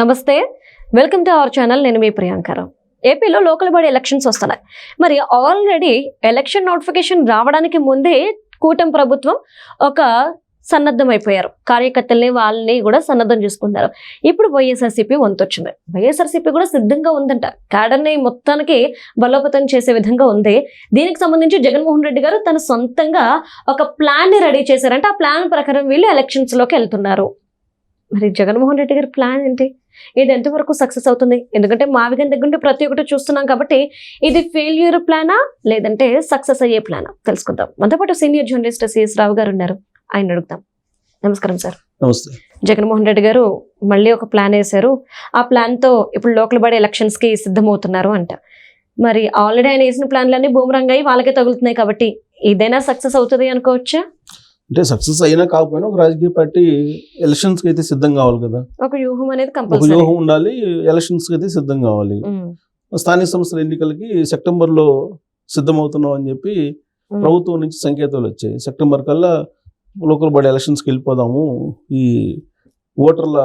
నమస్తే, welcome to our channel. నేను మీ ప్రియాంకరావు. ఏపీలో లోకల్ బాడీ ఎలక్షన్స్ వస్తున్నాయి. మరి ఆల్రెడీ ఎలక్షన్ నోటిఫికేషన్ రావడానికి ముందే కూటమి ప్రభుత్వం ఒక సన్నద్ధం అయిపోయారు. కార్యకర్తల్ని వాళ్ళని కూడా సన్నద్ధం చేసుకుంటారు. ఇప్పుడు వైఎస్ఆర్సీపీ వంతొచ్చింది. వైఎస్ఆర్సీపీ కూడా సిద్ధంగా ఉందంట. క్యాడర్ని మొత్తానికి బలోపేతం చేసే విధంగా ఉంది. దీనికి సంబంధించి జగన్మోహన్ రెడ్డి గారు తన సొంతంగా ఒక ప్లాన్ ని రెడీ చేశారంటే ఆ ప్లాన్ ప్రకారం వీళ్ళు ఎలక్షన్స్ లోకి వెళ్తున్నారు. మరి జగన్మోహన్ రెడ్డి గారి ప్లాన్ ఏంటి? ఇది ఎంతవరకు సక్సెస్ అవుతుంది? ఎందుకంటే మావిగన్ దగ్గర నుండి ప్రతి ఒక్కటి చూస్తున్నాం కాబట్టి ఇది ఫెయిల్యూర్ ప్లానా లేదంటే సక్సెస్ అయ్యే ప్లానా తెలుసుకుందాం. మనతో పాటు సీనియర్ జర్నలిస్ట్ సిఎస్ రావు గారు ఉన్నారు. ఆయన అడుగుతాం. నమస్కారం సార్. నమస్తే. జగన్మోహన్ రెడ్డి గారు మళ్ళీ ఒక ప్లాన్ వేశారు. ఆ ప్లాన్ తో ఇప్పుడు లోకల్ బాడీ ఎలక్షన్స్ కి సిద్ధమవుతున్నారు అంట. మరి ఆల్రెడీ ఆయన వేసిన ప్లాన్లన్నీ బూమరంగ్ అయ్యి వాళ్ళకే తగులుతున్నాయి కాబట్టి ఇదైనా సక్సెస్ అవుతుంది అనుకోవచ్చా? అంటే సక్సెస్ అయినా కాకపోయినా ఒక రాజకీయ పార్టీ ఎలక్షన్స్ కి అయితే సిద్ధం కావాలి కదా. ఒక వ్యూహం అనేది ఒక కంపల్సరీ వ్యూహం ఉండాలి. ఎలక్షన్స్ కి అయితే సిద్ధం కావాలి. స్థానిక సంస్థల ఎన్నికలకి సెప్టెంబర్ లో సిద్ధమవుతున్నాం అని చెప్పి ప్రభుత్వం నుంచి సంకేతాలు వచ్చాయి. సెప్టెంబర్ కల్లా లోకల్ బాడీ ఎలక్షన్స్కి వెళ్ళిపోదాము, ఈ ఓటర్ల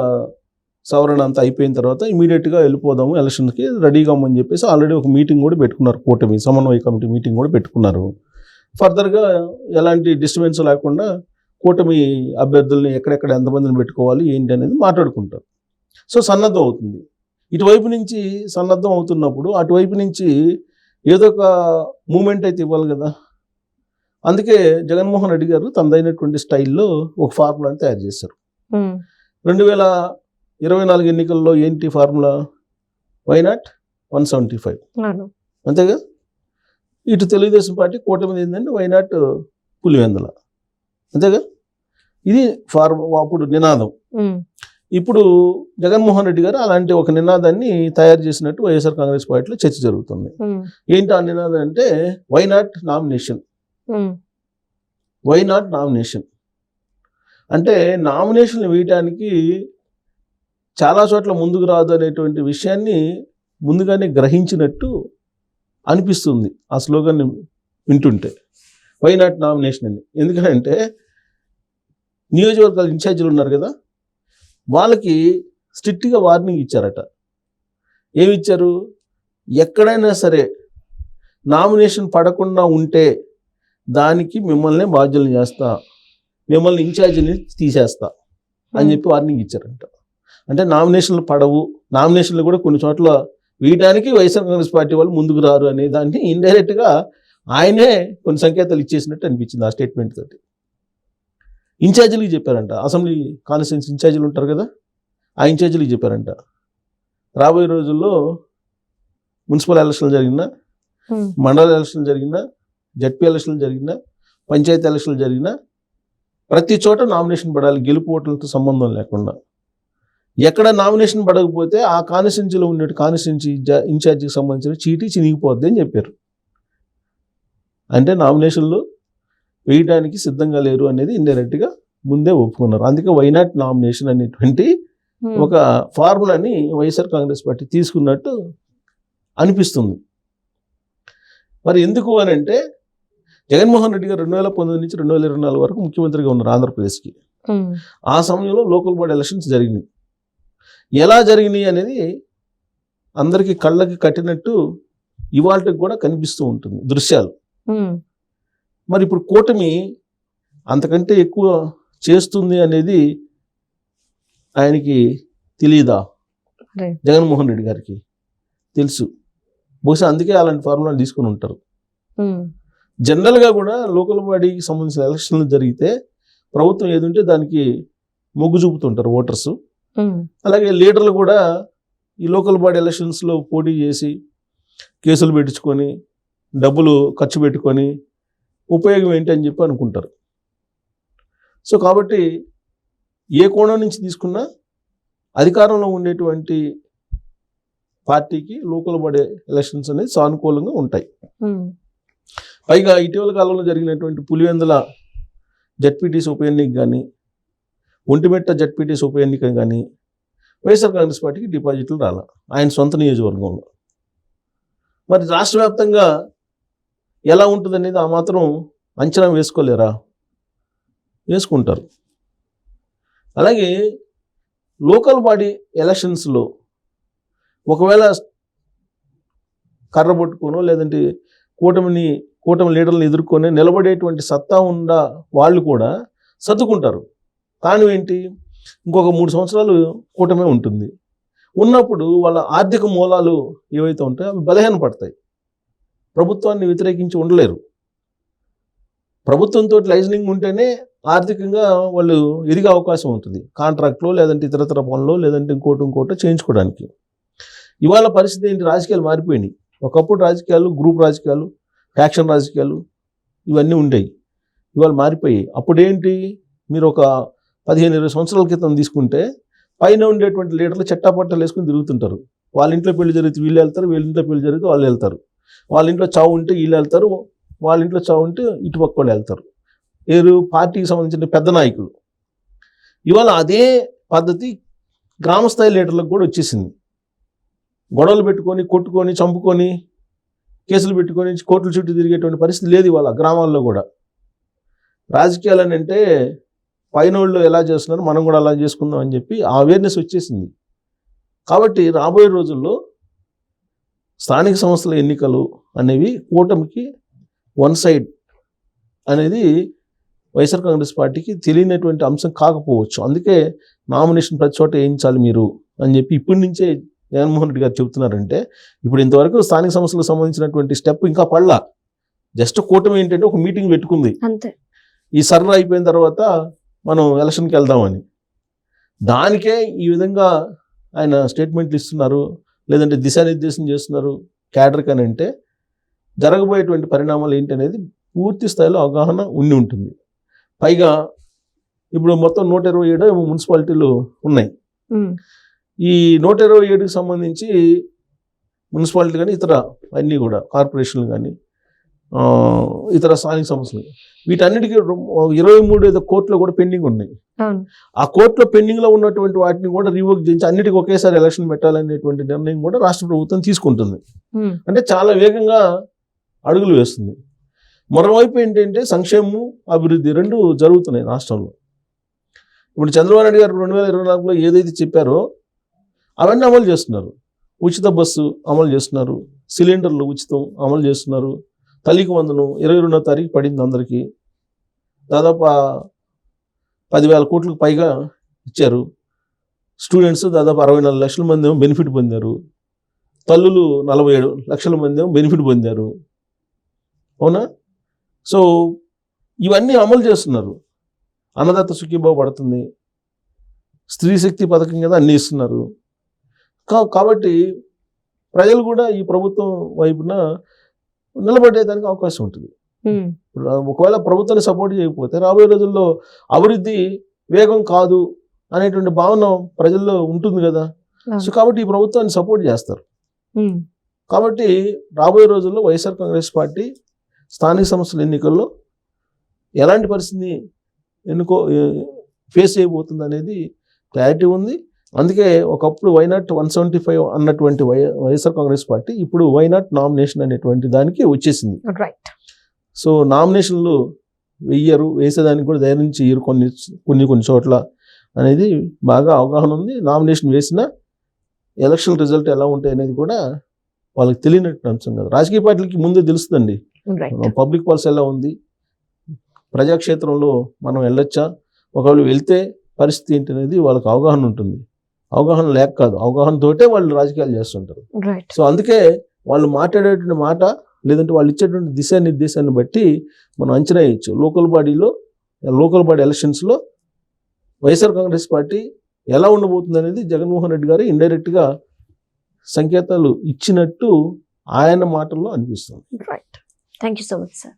సవరణ అంతా అయిపోయిన తర్వాత ఇమీడియట్గా వెళ్ళిపోదాము, ఎలక్షన్కి రెడీగా అని చెప్పేసి ఆల్రెడీ ఒక మీటింగ్ కూడా పెట్టుకున్నారు. కూటమి సమన్వయ కమిటీ మీటింగ్ కూడా పెట్టుకున్నారు. ఫర్దర్గా ఎలాంటి డిస్టర్బెన్స్ లేకుండా కూటమి అభ్యర్థుల్ని ఎక్కడెక్కడ ఎంతమందిని పెట్టుకోవాలి ఏంటి అనేది మాట్లాడుకుంటారు. సో సన్నద్ధం అవుతుంది. ఇటువైపు నుంచి సన్నద్ధం అవుతున్నప్పుడు అటువైపు నుంచి ఏదో ఒక మూమెంట్ అయితే ఇవ్వాలి కదా. అందుకే జగన్మోహన్ రెడ్డి గారు తనదైనటువంటి స్టైల్లో ఒక ఫార్ములాని తయారు చేశారు. 2024 ఎన్నికల్లో ఏంటి ఫార్ములా? వైనాట్ 175 అంతేగా. ఇటు తెలుగుదేశం పార్టీ కూటమి ఏంటంటే వైనాట్ పులివెందుల అంతేగా. ఇది అప్పుడు నినాదం. ఇప్పుడు జగన్మోహన్ రెడ్డి గారు అలాంటి ఒక నినాదాన్ని తయారు చేసినట్టు వైఎస్ఆర్ కాంగ్రెస్ పార్టీలో చర్చ జరుగుతుంది. ఏంటి ఆ నినాదం అంటే వైనాట్ నామినేషన్. వైనాట్ నామినేషన్ అంటే నామినేషన్లు వేయటానికి చాలా చోట్ల ముందుకు రాదు అనేటువంటి విషయాన్ని ముందుగానే గ్రహించినట్టు అనిపిస్తుంది ఆ స్లోగన్ వింటుంటే. వైనాట్ నామినేషన్ అని ఎందుకంటే నియోజకవర్గాల ఇన్ఛార్జీలు ఉన్నారు కదా, వాళ్ళకి స్ట్రిక్ట్గా వార్నింగ్ ఇచ్చారట. ఏమి ఇచ్చారు? ఎక్కడైనా సరే నామినేషన్ పడకుండా ఉంటే దానికి మిమ్మల్ని బాధ్యులు చేస్తా, మిమ్మల్ని ఇన్ఛార్జిని తీసేస్తా అని చెప్పి వార్నింగ్ ఇచ్చారంట. అంటే నామినేషన్లు పడవు, నామినేషన్లు కూడా కొన్ని చోట్ల వేయడానికి వైఎస్ఆర్ కాంగ్రెస్ పార్టీ వాళ్ళు ముందుకు రారు అనే దాన్ని ఇండైరెక్ట్గా ఆయనే కొన్ని సంకేతాలు ఇచ్చేసినట్టు అనిపించింది ఆ స్టేట్మెంట్ తోటి. ఇన్ఛార్జీలకి చెప్పారంట, అసెంబ్లీ కాన్స్టిట్యున్సీ ఇన్ఛార్జీలు ఉంటారు కదా, ఆ ఇన్ఛార్జీలకి చెప్పారంట రాబోయే రోజుల్లో మున్సిపల్ ఎలక్షన్లు జరిగినా, మండల ఎలక్షన్లు జరిగినా, జడ్పీ ఎలక్షన్లు జరిగినా, పంచాయతీ ఎలక్షన్లు జరిగినా ప్రతి చోట నామినేషన్ పడాలి, గెలుపు ఓట్లతో సంబంధం లేకుండా. ఎక్కడ నామినేషన్ పడకపోతే ఆ కాన్స్టిట్యున్సీలో ఉండే కాన్స్టిట్యున్సీ ఇన్ఛార్జికి సంబంధించిన చీటీ చినిగిపోద్ది అని చెప్పారు. అంటే నామినేషన్లు వేయడానికి సిద్ధంగా లేరు అనేది ఇండైరెక్ట్గా ముందే ఒప్పుకున్నారు. అందుకే వైనాట్ నామినేషన్ అనేటువంటి ఒక ఫార్ములాని వైఎస్ఆర్ కాంగ్రెస్ పార్టీ తీసుకున్నట్టు అనిపిస్తుంది. మరి ఎందుకు అని అంటే జగన్మోహన్ రెడ్డి గారు 2019 నుంచి 2024 వరకు ముఖ్యమంత్రిగా ఉన్నారు ఆంధ్రప్రదేశ్కి. ఆ సమయంలో లోకల్ బాడీ ఎలక్షన్స్ జరిగినాయి. ఎలా జరిగినాయి అనేది అందరికీ కళ్ళకి కట్టినట్టు ఇవాళకి కూడా కనిపిస్తూ ఉంటుంది దృశ్యాలు. మరి ఇప్పుడు కూటమి అంతకంటే ఎక్కువ చేస్తుంది అనేది ఆయనకి తెలియదా? జగన్మోహన్ రెడ్డి గారికి తెలుసు. బహుశా అందుకే అలాంటి ఫార్ములాలు తీసుకుని ఉంటారు. జనరల్గా కూడా లోకల్ బాడీకి సంబంధించిన ఎలక్షన్లు జరిగితే ప్రభుత్వం ఏదుంటే దానికి మొగ్గు చూపుతుంటారు ఓటర్స్. అలాగే లీడర్లు కూడా ఈ లోకల్ బాడీ ఎలక్షన్స్లో పోటీ చేసి కేసులు పెట్టించుకొని డబ్బులు ఖర్చు పెట్టుకొని ఉపయోగం ఏంటి అని చెప్పి అనుకుంటారు. సో కాబట్టి ఏ కోణం నుంచి తీసుకున్నా అధికారంలో ఉండేటువంటి పార్టీకి లోకల్ బాడీ ఎలక్షన్స్ అనేది సానుకూలంగా ఉంటాయి. పైగా ఇటీవల కాలంలో జరిగినటువంటి పులివెందుల జడ్పీటీసీ ఉప ఎన్నిక కానీ, ఒంటిమిట్ట జడ్పీటీసీ ఉప ఎన్నిక కానీ వైఎస్ఆర్ కాంగ్రెస్ పార్టీకి డిపాజిట్లు రాలా ఆయన సొంత నియోజకవర్గంలో. మరి రాష్ట్ర వ్యాప్తంగా ఎలా ఉంటుంది అనేది ఆ మాత్రం అంచనా వేసుకోలేరా? వేసుకుంటారు. అలాగే లోకల్ బాడీ ఎలక్షన్స్లో ఒకవేళ కర్ర పట్టుకోనో లేదంటే కూటమి లీడర్లను ఎదుర్కొని నిలబడేటువంటి సత్తా ఉన్న వాళ్ళు కూడా సర్దుకుంటారు. కానీ ఏంటి, ఇంకొక 3 సంవత్సరాలు కూటమే ఉంటుంది. ఉన్నప్పుడు వాళ్ళ ఆర్థిక మూలాలు ఏవైతే ఉంటాయో అవి బలహీనపడతాయి. ప్రభుత్వాన్ని వ్యతిరేకించి ఉండలేరు. ప్రభుత్వంతో లైజనింగ్ ఉంటేనే ఆర్థికంగా వాళ్ళు ఎదిగే అవకాశం ఉంటుంది. కాంట్రాక్ట్లో లేదంటే ఇతరతర పనులు లేదంటే ఇంకోటో చేయించుకోవడానికి. ఇవాళ పరిస్థితి ఏంటి, రాజకీయాలు మారిపోయినాయి. ఒకప్పుడు రాజకీయాలు, గ్రూప్ రాజకీయాలు, ఫ్యాక్షన్ రాజకీయాలు ఇవన్నీ ఉండేవి. ఇవాళ మారిపోయాయి. అప్పుడేంటి, మీరు ఒక 15-20 సంవత్సరాల క్రితం తీసుకుంటే పైన ఉండేటువంటి లీడర్లు చట్టాపట్టాలు వేసుకుని తిరుగుతుంటారు. వాళ్ళ ఇంట్లో పెళ్లి జరిగితే వీళ్ళు వెళ్తారు, వీళ్ళ ఇంట్లో పెళ్లి జరిగితే వాళ్ళు వెళ్తారు. వాళ్ళ ఇంట్లో చావు ఉంటే వీళ్ళు వెళ్తారు, వాళ్ళ ఇంట్లో చావు ఉంటే ఇటుపక్క వాళ్ళు వెళ్తారు. పార్టీకి సంబంధించిన పెద్ద నాయకులు. ఇవాళ అదే పద్ధతి గ్రామ స్థాయి లీడర్లకు కూడా వచ్చేసింది. గొడవలు పెట్టుకొని, కొట్టుకొని, చంపుకొని, కేసులు పెట్టుకొని కోర్టుల చుట్టూ తిరిగేటువంటి పరిస్థితి లేదు ఇవాళ గ్రామాల్లో కూడా. రాజకీయాలు అని అంటే పైన వాళ్ళు ఎలా చేస్తున్నారు మనం కూడా అలా చేసుకుందాం అని చెప్పి ఆ అవేర్నెస్ వచ్చేసింది. కాబట్టి రాబోయే రోజుల్లో స్థానిక సంస్థల ఎన్నికలు అనేవి కూటమికి వన్ సైడ్ అనేది వైఎస్ఆర్ కాంగ్రెస్ పార్టీకి తెలియనటువంటి అంశం కాకపోవచ్చు. అందుకే నామినేషన్ ప్రతి చోట వేయించాలి మీరు అని చెప్పి ఇప్పటి నుంచే జగన్మోహన్ రెడ్డి గారు చెబుతున్నారంటే, ఇప్పుడు ఇంతవరకు స్థానిక సంస్థలకు సంబంధించినటువంటి స్టెప్ ఇంకా పడలా. జస్ట్ కూటమి ఏంటంటే ఒక మీటింగ్ పెట్టుకుంది, అంతే. ఈ సర్ర అయిపోయిన తర్వాత మనం ఎలక్షన్కి వెళ్దామని. దానికే ఈ విధంగా ఆయన స్టేట్మెంట్లు ఇస్తున్నారు, లేదంటే దిశానిర్దేశం చేస్తున్నారు క్యాడర్కి అని అంటే జరగబోయేటువంటి పరిణామాలు ఏంటి అనేది పూర్తి స్థాయిలో అవగాహన ఉండి ఉంటుంది. పైగా ఇప్పుడు మొత్తం 127 మున్సిపాలిటీలు ఉన్నాయి. ఈ 127కి సంబంధించి మున్సిపాలిటీ కానీ ఇతర అన్నీ కూడా కార్పొరేషన్లు కానీ ఇతర స్థానిక సంస్థలు వీటన్నిటికీ 23 కోర్టులో కూడా పెండింగ్ ఉన్నాయి. ఆ కోర్టులో పెండింగ్లో ఉన్నటువంటి వాటిని కూడా రివోక్ చేయించి అన్నిటికీ ఒకేసారి ఎలక్షన్ పెట్టాలనేటువంటి నిర్ణయం కూడా రాష్ట్ర ప్రభుత్వం తీసుకుంటుంది. అంటే చాలా వేగంగా అడుగులు వేస్తుంది. మరోవైపు ఏంటంటే సంక్షేమం, అభివృద్ధి రెండు జరుగుతున్నాయి రాష్ట్రంలో. ఇప్పుడు చంద్రబాబు నాయుడు గారు 2024లో ఏదైతే చెప్పారో అవన్నీ అమలు చేస్తున్నారు. ఉచిత బస్సు అమలు చేస్తున్నారు, సిలిండర్లు ఉచితం అమలు చేస్తున్నారు, తల్లికి వందనం 22వ తారీఖు పడింది అందరికీ, దాదాపు 10,000 కోట్లకు పైగా ఇచ్చారు. స్టూడెంట్స్ దాదాపు 64 లక్షల మంది ఏమో బెనిఫిట్ పొందారు, తల్లులు 47 లక్షల మంది ఏమో బెనిఫిట్ పొందారు. అవునా? సో ఇవన్నీ అమలు చేస్తున్నారు. అన్నదాత సుఖీభావ పడుతుంది, స్త్రీ శక్తి పథకం కదా అన్నీ ఇస్తున్నారు. కాబట్టి ప్రజలు కూడా ఈ ప్రభుత్వం వైపున నిలబడేదానికి అవకాశం ఉంటుంది. ఒకవేళ ప్రభుత్వాన్ని సపోర్ట్ చేయకపోతే రాబోయే రోజుల్లో అభివృద్ధి వేగం కాదు అనేటువంటి భావన ప్రజల్లో ఉంటుంది కదా. సో కాబట్టి ఈ ప్రభుత్వాన్ని సపోర్ట్ చేస్తారు. కాబట్టి రాబోయే రోజుల్లో వైఎస్ఆర్ కాంగ్రెస్ పార్టీ స్థానిక సంస్థల ఎన్నికల్లో ఎలాంటి పరిస్థితిని ఫేస్ చేయబోతుంది అనేది క్లారిటీ ఉంది. అందుకే ఒకప్పుడు వైనాట్ 175 అన్నటువంటి వైఎస్ఆర్ కాంగ్రెస్ పార్టీ ఇప్పుడు వైనాట్ నామినేషన్ అనేటువంటి దానికి వచ్చేసింది. సో నామినేషన్లు వేసేదానికి కూడా ధైర్యం నుంచి కొన్ని చోట్ల అనేది బాగా అవగాహన ఉంది. నామినేషన్ వేసిన ఎలక్షన్ రిజల్ట్ ఎలా ఉంటాయి అనేది కూడా వాళ్ళకి తెలియనట్టు అంశం కదా. రాజకీయ పార్టీలకి ముందే తెలుస్తుందండి పబ్లిక్ పాలసీ ఎలా ఉంది, ప్రజాక్షేత్రంలో మనం వెళ్ళొచ్చా, ఒకవేళ వెళ్తే పరిస్థితి ఏంటి అనేది వాళ్ళకి అవగాహన ఉంటుంది. అవగాహన లేక కాదు, అవగాహనతోటే వాళ్ళు రాజకీయాలు చేస్తుంటారు. సో అందుకే వాళ్ళు మాట్లాడేటువంటి మాట లేదంటే వాళ్ళు ఇచ్చేటువంటి దిశానిర్దేశాన్ని బట్టి మనం అంచనా వేయచ్చు. లోకల్ బాడీ ఎలక్షన్స్లో వైఎస్ఆర్ కాంగ్రెస్ పార్టీ ఎలా ఉండబోతుంది అనేది జగన్మోహన్ రెడ్డి గారు ఇండైరెక్ట్గా సంకేతాలు ఇచ్చినట్టు ఆయన మాటల్లో అనిపిస్తుంది. Right. Thank you so much sir.